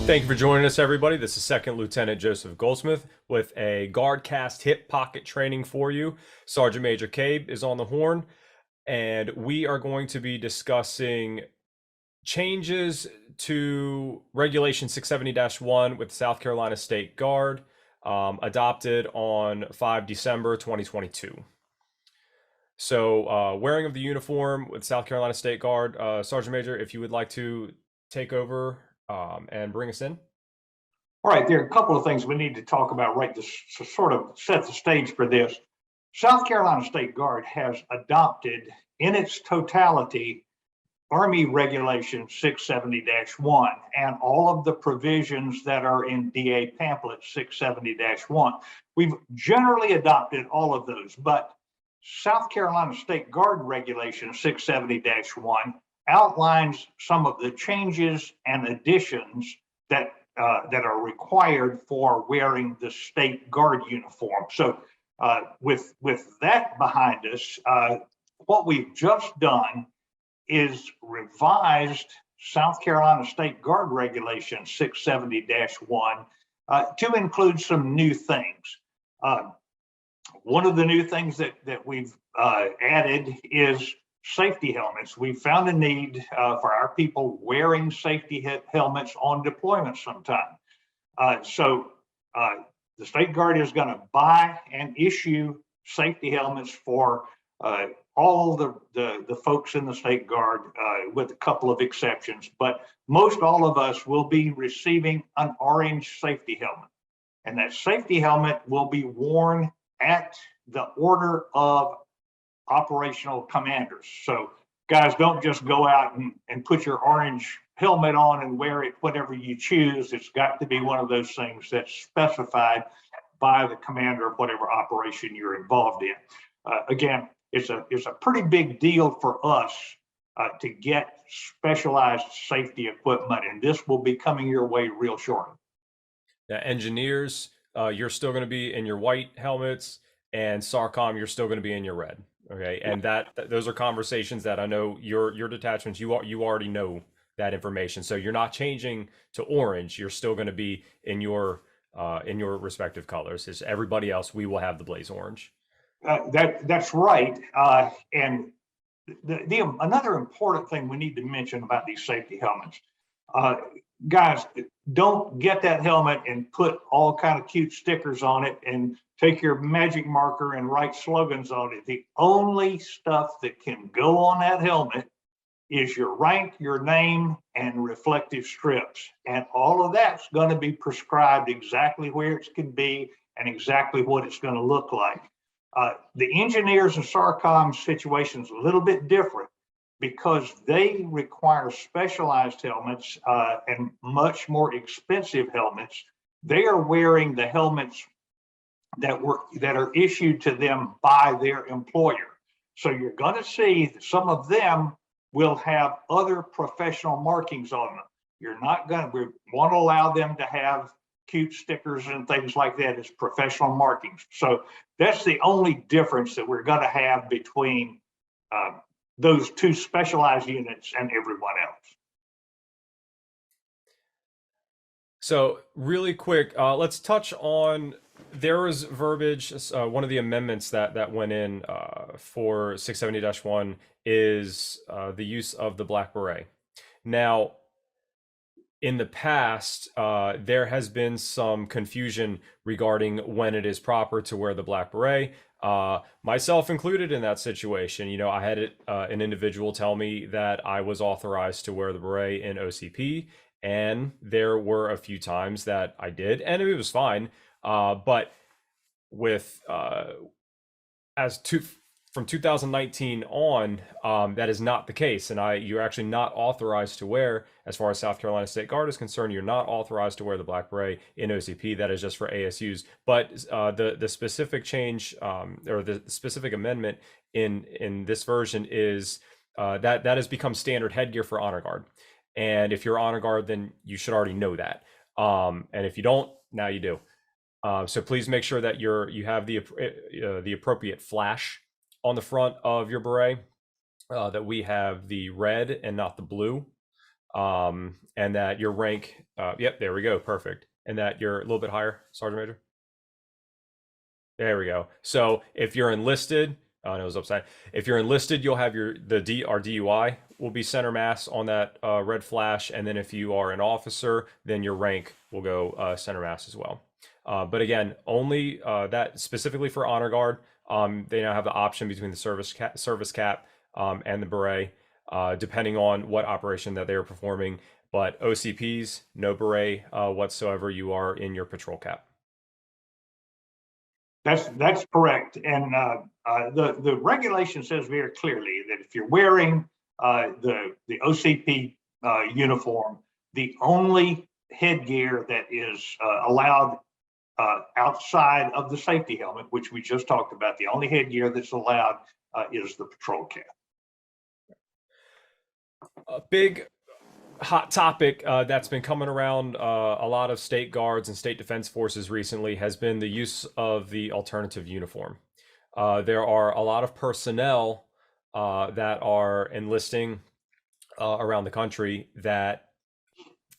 Thank you for joining us, everybody. This is Second Lieutenant Joseph Goldsmith with a GuardCast hip pocket training for you. Sergeant Major Cabe is on the horn, and we are going to be discussing changes to Regulation 670-1 with South Carolina State Guard, adopted on 5 December 2022. So, wearing of the uniform with South Carolina State Guard, Sergeant Major, if you would like to take over and bring us in. All right, there are a couple of things we need to talk about right to sort of set the stage for this. South Carolina State Guard has adopted in its totality Army Regulation 670-1 and all of the provisions that are in DA pamphlet 670-1. We've generally adopted all of those, but South Carolina State Guard Regulation 670-1 outlines some of the changes and additions that are required for wearing the state guard uniform. So with that behind us, what we've just done is revised South Carolina State Guard Regulation 670-1 to include some new things. One of the new things that we've added is safety helmets. We found a need for our people wearing safety helmets on deployment sometime. So the State Guard is going to buy and issue safety helmets for all the folks in the State Guard, with a couple of exceptions. But most all of us will be receiving an orange safety helmet. And that safety helmet will be worn at the order of operational commanders. So guys, don't just go out and put your orange helmet on and wear it whatever you choose. It's got to be one of those things that's specified by the commander of whatever operation you're involved in. Again, it's a pretty big deal for us to get specialized safety equipment, and this will be coming your way real shortly. Yeah, engineers, you're still going to be in your white helmets, and SARCOM, you're still going to be in your red. Okay, and those are conversations that I know your detachments, you already know that information. So you're not changing to orange. You're still going to be in your respective colors. As everybody else, we will have the blaze orange. That's right. And another important thing we need to mention about these safety helmets, guys, don't get that helmet and put all kind of cute stickers on it and take your magic marker and write slogans on it. The only stuff that can go on that helmet is your rank, your name, and reflective strips. And all of that's going to be prescribed exactly where it can be and exactly what it's going to look like. The engineers and SARCOM situation is a little bit different because they require specialized helmets and much more expensive helmets. They are wearing the helmets that are issued to them by their employer. So you're going to see some of them will have other professional markings on them. You're not going to, we want to allow them to have cute stickers and things like that as professional markings. So that's the only difference that we're going to have between those two specialized units and everyone else. So really quick, let's touch on, there was verbiage, one of the amendments that went in for 670-1 is the use of the black beret. Now, in the past, there has been some confusion regarding when it is proper to wear the black beret. Myself included in that situation. You know, I had an individual tell me that I was authorized to wear the beret in OCP, and there were a few times that I did, and it was fine. But with from 2019 on, that is not the case, and you're actually not authorized to wear, as far as South Carolina State Guard is concerned, you're not authorized to wear the black beret in OCP. That is just for ASUs. But the specific change or the specific amendment in this version is that has become standard headgear for honor guard. And if you're honor guard, then you should already know that. And if you don't, now you do. So please make sure that you have the appropriate flash on the front of your beret, that we have the red and not the blue. and that your rank, yep, there we go, perfect. And that you're a little bit higher, Sergeant Major. There we go. So if you're enlisted, oh, no, it was upside. If you're enlisted, you'll have our DUI will be center mass on that red flash, and then if you are an officer, then your rank will go center mass as well. But again, only that specifically for honor guard. They now have the option between the service cap and the beret, depending on what operation that they are performing. But OCPs, no beret whatsoever. You are in your patrol cap. That's correct, and the regulation says very clearly that if you're wearing the OCP uniform, the only headgear that is allowed outside of the safety helmet, which we just talked about, the only headgear that's allowed is the patrol cap. A big hot topic that's been coming around a lot of state guards and state defense forces recently has been the use of the alternative uniform. There are a lot of personnel that are enlisting around the country that,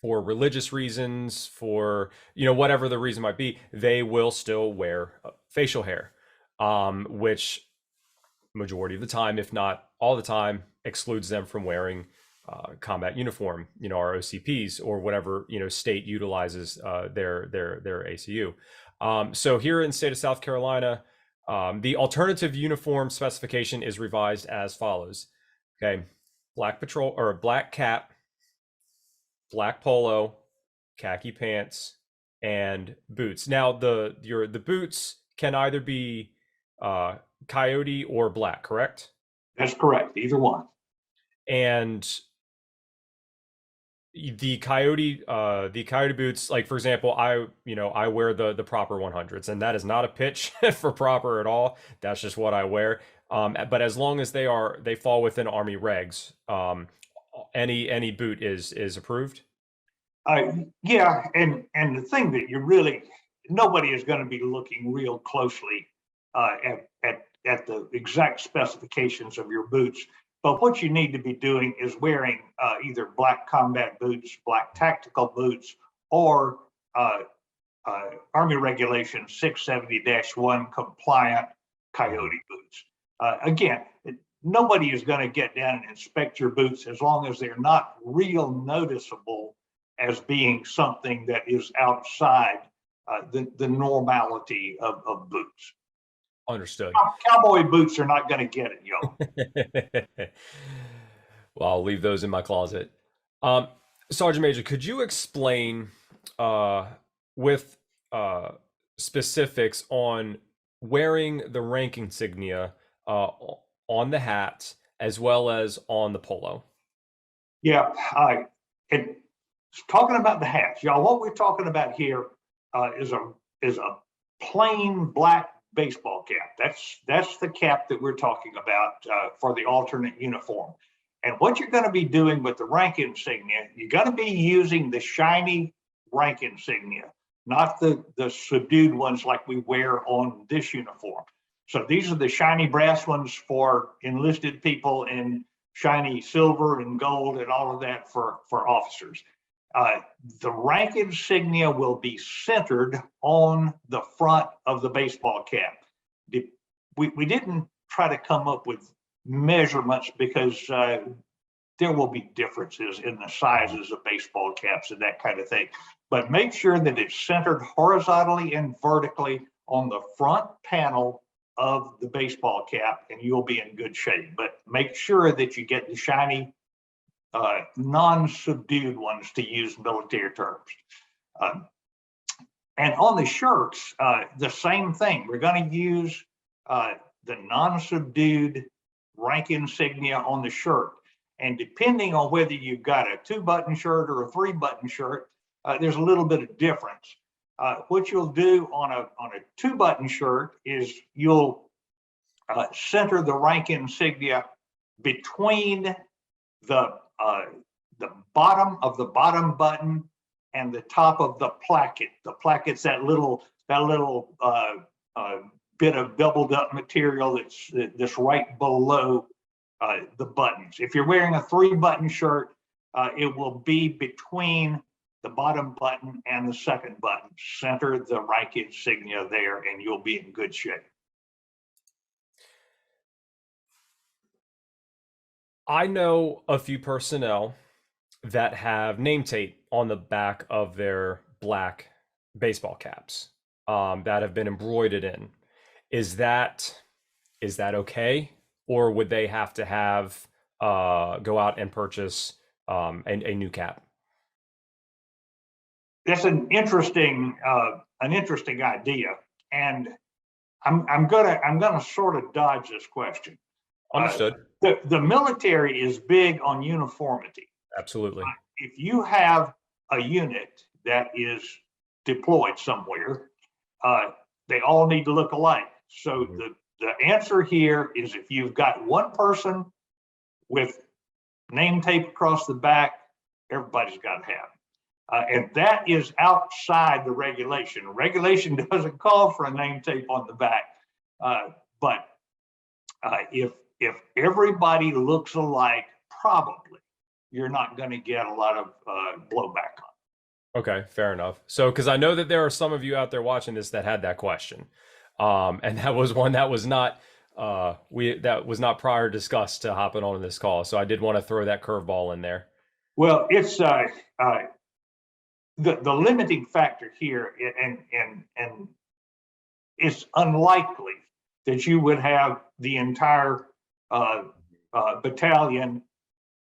for religious reasons, for whatever the reason might be, they will still wear facial hair, which majority of the time, if not all the time, excludes them from wearing combat uniform, our OCPs or whatever state utilizes their ACU. So here in the state of South Carolina, the alternative uniform specification is revised as follows. Okay, black patrol or black cap, black polo, khaki pants, and boots. Now the boots can either be coyote or black, correct? That's correct, either one. And the coyote boots, like for example, I wear the proper 100s, and that is not a pitch for proper at all. That's just what I wear. But as long as they fall within Army regs, any boot is approved. Yeah, and the thing that nobody is going to be looking real closely at the exact specifications of your boots. But what you need to be doing is wearing either black combat boots, black tactical boots, or Army Regulation 670-1 compliant coyote boots. Again, nobody is going to get down and inspect your boots as long as they're not real noticeable as being something that is outside the normality of boots. Understood. Cowboy boots are not going to get it, yo. Well, I'll leave those in my closet. Sergeant Major, could you explain with specifics on wearing the rank insignia on the hat as well as on the polo? Yeah, and talking about the hats, y'all, what we're talking about here is a plain black baseball cap. That's the cap that we're talking about for the alternate uniform. And what you're going to be doing with the rank insignia, you're going to be using the shiny rank insignia, not the subdued ones like we wear on this uniform. So these are the shiny brass ones for enlisted people, and shiny silver and gold and all of that for officers. The rank insignia will be centered on the front of the baseball cap. We didn't try to come up with measurements because there will be differences in the sizes of baseball caps and that kind of thing. But make sure that it's centered horizontally and vertically on the front panel of the baseball cap, and you'll be in good shape. But make sure that you get the shiny non-subdued ones, to use military terms. And on the shirts, the same thing. We're going to use the non-subdued rank insignia on the shirt. And depending on whether you've got a 2-button shirt or a 3-button shirt, there's a little bit of difference. What you'll do on a 2-button shirt is you'll center the rank insignia between the bottom of the bottom button and the top of the placket. The placket's that little bit of doubled up material that's right below the buttons. If you're wearing a 3-button shirt, it will be between the bottom button and the second button. Center the rank insignia there, and you'll be in good shape. I know a few personnel that have name tape on the back of their black baseball caps that have been embroidered in. Is that okay, or would they have to have go out and purchase a new cap? That's an interesting idea, and I'm gonna sort of dodge this question. Understood. The military is big on uniformity. Absolutely. If you have a unit that is deployed somewhere, they all need to look alike. So the answer here is, if you've got one person with name tape across the back, everybody's got to have. And that is outside the regulation. Regulation doesn't call for a name tape on the back. But if everybody looks alike, probably you're not going to get a lot of blowback on. Okay, fair enough. So, because I know that there are some of you out there watching this that had that question, and that was one that was not prior discussed to hopping on this call. So I did want to throw that curveball in there. Well, it's the limiting factor here, and it's unlikely that you would have the entire battalion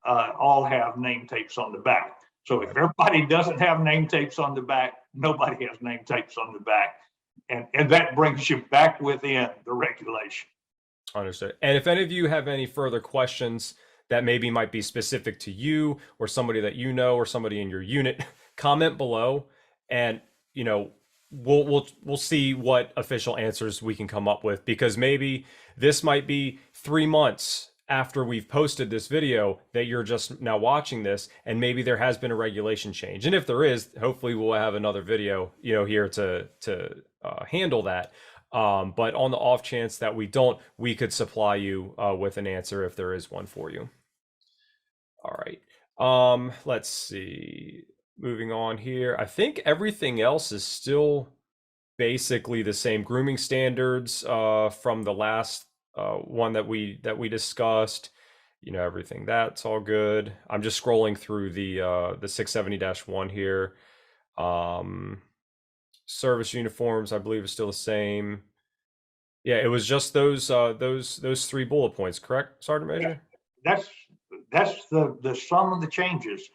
all have name tapes on the back. So if everybody doesn't have name tapes on the back, nobody has name tapes on the back. And that brings you back within the regulation. Understood. And if any of you have any further questions that maybe might be specific to you or somebody that you know or somebody in your unit, comment below, and we'll see what official answers we can come up with, because maybe this might be 3 months after we've posted this video that you're just now watching this, and maybe there has been a regulation change. And if there is, hopefully we'll have another video, here to handle that. But on the off chance that we don't, we could supply you with an answer if there is one for you. All right. Let's see. Moving on here. I think everything else is still basically the same. Grooming standards from the last one that we discussed. Everything that's all good. I'm just scrolling through the 670-1 here. Service uniforms, I believe, is still the same. Yeah, it was just those 3 bullet points, correct, Sergeant Major? That's the sum of the changes.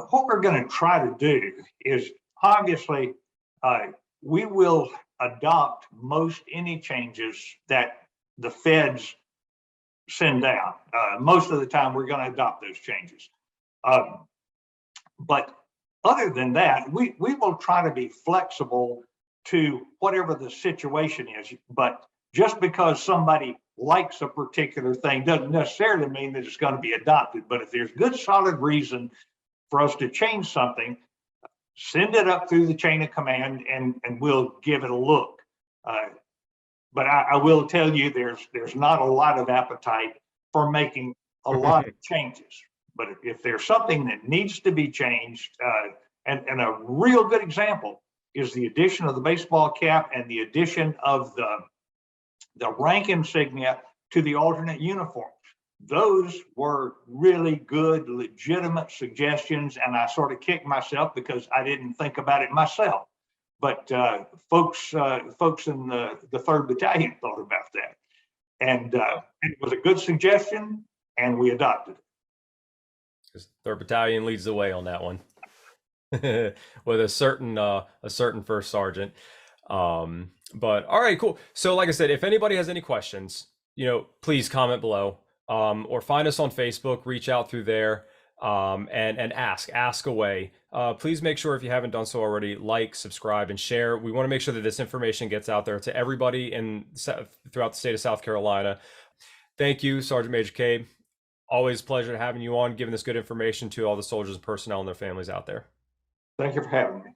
What we're going to try to do is, obviously, we will adopt most any changes that the feds send down. Most of the time, we're going to adopt those changes. But other than that, we will try to be flexible to whatever the situation is. But just because somebody likes a particular thing doesn't necessarily mean that it's going to be adopted. But if there's good, solid reason for us to change something, send it up through the chain of command, and we'll give it a look. But I will tell you, there's not a lot of appetite for making a lot of changes. But if there's something that needs to be changed, and a real good example is the addition of the baseball cap and the addition of the rank insignia to the alternate uniforms. Those were really good, legitimate suggestions, and I sort of kicked myself because I didn't think about it myself. But folks in the 3rd Battalion thought about that, and it was a good suggestion, and we adopted it. 3rd Battalion leads the way on that one, with a certain first sergeant. But all right, cool. So like I said, if anybody has any questions, please comment below, or find us on Facebook, reach out through there, and ask away. Please make sure, if you haven't done so already, like, subscribe, and share. We want to make sure that this information gets out there to everybody throughout the state of South Carolina. Thank you, Sergeant Major Cabe. Always a pleasure having you on, giving this good information to all the soldiers and personnel and their families out there. Thank you for having me.